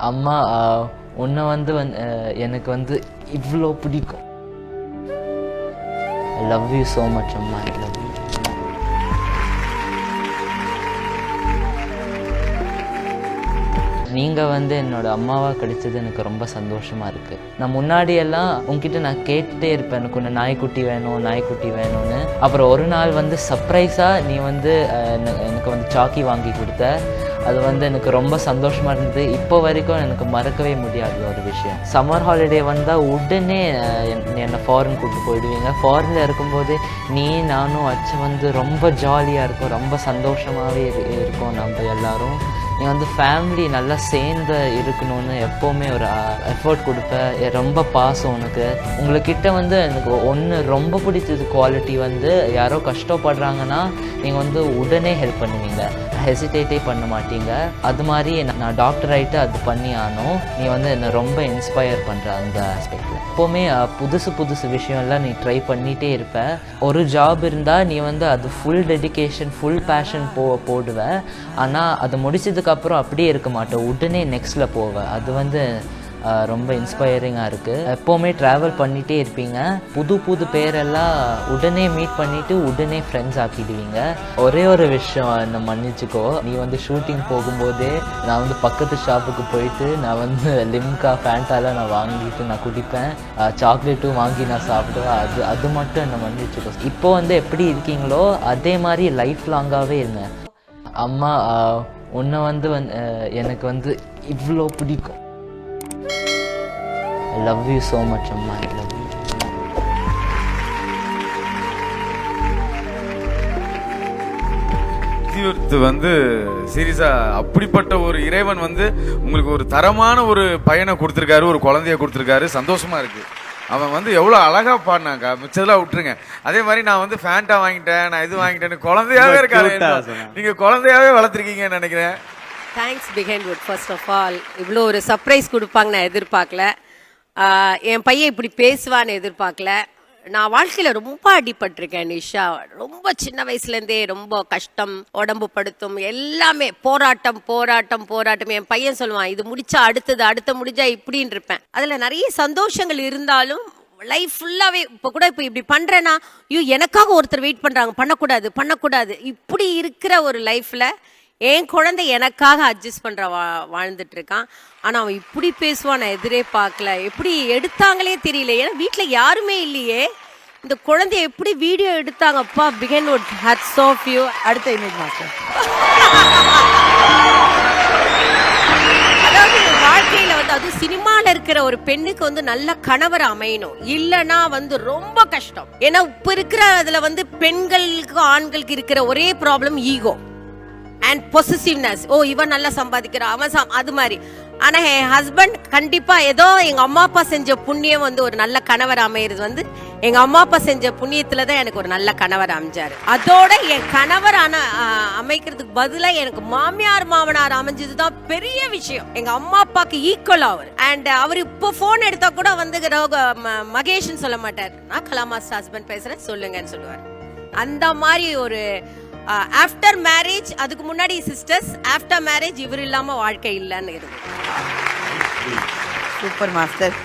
அம்மா உன்னை எனக்கு இவ்வளோ பிடிக்கும். I love you so much அம்மா, ஐ லவ் யூ. நீங்கள் என்னோட அம்மாவாக கிடைச்சது எனக்கு ரொம்ப சந்தோஷமாக இருக்குது. நான் முன்னாடியெல்லாம் உங்ககிட்ட நான் கேட்டுகிட்டே இருப்பேன், எனக்கு ஒன்று நாய்க்குட்டி வேணும் நாய்க்குட்டி வேணும்னு. அப்புறம் ஒரு நாள் சர்ப்ரைஸாக நீ எனக்கு சாக்கி வாங்கி கொடுத்த. அது எனக்கு ரொம்ப சந்தோஷமாக இருந்தது. இப்போ வரைக்கும் எனக்கு மறக்கவே முடியாத ஒரு விஷயம். சம்மர் ஹாலிடே வந்தால் உடனே என்னை ஃபாரின் கூப்பிட்டு போயிடுவீங்க. ஃபாரினில் இருக்கும்போது நானும் அச்சு ரொம்ப ஜாலியாக இருக்கும், ரொம்ப சந்தோஷமாகவே இருக்கும். நம்ம எல்லோரும் நீ ஃபேமிலி நல்லா சேர்ந்து இருக்கணும்னு எப்போவுமே ஒரு எஃபர்ட் கொடுப்பேன். ரொம்ப பாசம் உங்கள்கிட்ட எனக்கு ஒன்று ரொம்ப பிடிச்சது குவாலிட்டி யாரோ கஷ்டப்படுறாங்கன்னா நீங்கள் உடனே ஹெல்ப் பண்ணுவீங்க, ஹெசிடேட்டே பண்ண மாட்டீங்க. அது மாதிரி நான் டாக்டர் ஆகிட்டு அது பண்ணி ஆனோம். நீ என்னை ரொம்ப இன்ஸ்பயர் பண்ணுற அந்த ஆஸ்பெக்டில். எப்போவுமே புதுசு விஷயம்லாம் நீ ட்ரை பண்ணிகிட்டே இருப்ப. ஒரு ஜாப் இருந்தால் நீ அது ஃபுல் டெடிக்கேஷன் ஃபுல் பேஷன் போடுவேன். ஆனால் அது முடிச்சதுக்கப்புறம் அப்படியே இருக்க மாட்டேன், உடனே நெக்ஸ்ட்டில் போவேன். அது ரொம்ப இன்ஸ்பைரிங்காக இருக்குது. எப்போவுமே ட்ராவல் பண்ணிகிட்டே இருப்பீங்க. புது பேரெல்லாம் உடனே மீட் பண்ணிவிட்டு உடனே ஃப்ரெண்ட்ஸ் ஆக்கிடுவீங்க. ஒரே ஒரு விஷயம் என்னை மன்னிச்சுக்கோ, நீ ஷூட்டிங் போகும்போதே நான் பக்கத்து ஷாப்புக்கு போயிட்டு நான் லிம்கா ஃபேண்டாலாம் நான் வாங்கிட்டு நான் குடிப்பேன், சாக்லேட்டும் வாங்கி நான் சாப்பிடுவேன். அது மட்டும் என்னை மன்னிச்சுக்கோ. இப்போ எப்படி இருக்கீங்களோ அதே மாதிரி லைஃப் லாங்காகவே இருங்க. அம்மா உன்னை எனக்கு இவ்வளோ பிடிக்கும். I love you so much அம்மா, I love you. சீரியஸா அப்படிப்பட்ட ஒரு இறைவன் உங்களுக்கு ஒரு தரமான ஒரு பையனை கொடுத்துருக்காரு, ஒரு குழந்தைய கொடுத்துருக்காரு. சந்தோஷமா இருக்கு. அவன் எவ்வளவு அழகா பாடினாங்க. மிச்சதெல்லாம் விட்டுருங்க. அதே மாதிரி நான் ஃபேண்டா வாங்கிட்டேன், நான் இது வாங்கிட்டேன், குழந்தையாவே இருக்காரு. நீங்க குழந்தையாவே வளர்த்துருக்கீங்கன்னு நினைக்கிறேன். Thanks behind first of all. இவ்வளோ ஒரு சர்ப்ரைஸ் கொடுப்பாங்க நான் எதிர்பார்க்கல. என் பையன் இப்படி பேசுவான்னு எதிர்பார்க்கல. நான் வாழ்க்கையில் ரொம்ப அடிபட்டிருக்கேன் நிஷா. ரொம்ப சின்ன வயசுலேருந்தே ரொம்ப கஷ்டம், உடம்பு படுத்தும், எல்லாமே போராட்டம். என் பையன் சொல்லுவான், இது முடிச்சா அடுத்த முடிஞ்சா இப்படின்னு இருப்பேன். அதில் நிறைய சந்தோஷங்கள் இருந்தாலும் லைஃப் ஃபுல்லாகவே இப்போ இப்படி பண்ணுறேன்னா எனக்காக ஒருத்தர் வெயிட் பண்ணுறாங்க, பண்ணக்கூடாது இப்படி இருக்கிற ஒரு லைஃப்பில் என் குழந்தை எனக்காக அட்ஜஸ்ட் பண்ணுற வாழ்ந்துட்டு இருக்கான். ஆனால் அவன் இப்படி பேசுவான் நான் எதிரே பார்க்கல. எப்படி எடுத்தாங்களே தெரியல. ஏன்னா வீட்டில் யாருமே இல்லையே. இந்த குழந்தைய எப்படி வீடியோ எடுத்தாங்கப்பா. பிகன் வுட் ஹேட்ஸ் ஆஃப் யூ. அடுத்த இமேஜ் மாஸ்டர். அதாவது வாழ்க்கையில் அது சினிமாவில் இருக்கிற ஒரு பெண்ணுக்கு நல்ல கணவர் அமையணும். இல்லைன்னா ரொம்ப கஷ்டம். ஏன்னா இப்போ இருக்கிற அதில் பெண்களுக்கு ஆண்களுக்கு இருக்கிற ஒரே ப்ராப்ளம் ஈகோ அண்ட் பொசசிவ்னஸ். இவன் நல்லா சம்பாதிக்கிறான், அவன் அது மாதிரி. ஆனா என் ஹஸ்பண்ட் கண்டிப்பா ஏதோ எங்க அம்மா அப்பா செஞ்ச புண்ணியம் ஒரு நல்ல கணவர் அமையிறது எங்க அம்மா அப்பா செஞ்ச புண்ணியத்துலதான் எனக்கு ஒரு நல்ல கணவர் அமைஞ்சாரு. அதோட என் கணவர் அமைக்கிறதுக்கு பதிலா எனக்கு மாமனார் அமைஞ்சதுதான் பெரிய விஷயம். எங்க அம்மா அப்பாக்கு ஈக்குவல் அவர். அண்ட் அவர் இப்போ போன் எடுத்தா கூட மகேஷ்னு சொல்ல மாட்டார், நான் கலாமாஸ் ஹஸ்பண்ட் பேசுறேன் சொல்லுங்கன்னு சொல்லுவார். அந்த மாதிரி ஒரு ஆஃப்டர் மேரேஜ், அதுக்கு முன்னாடி சிஸ்டர்ஸ், ஆஃப்டர் மேரேஜ் இவர் இல்லாம வாழ்க்கை இல்லைன்னு இருக்கு. Super master.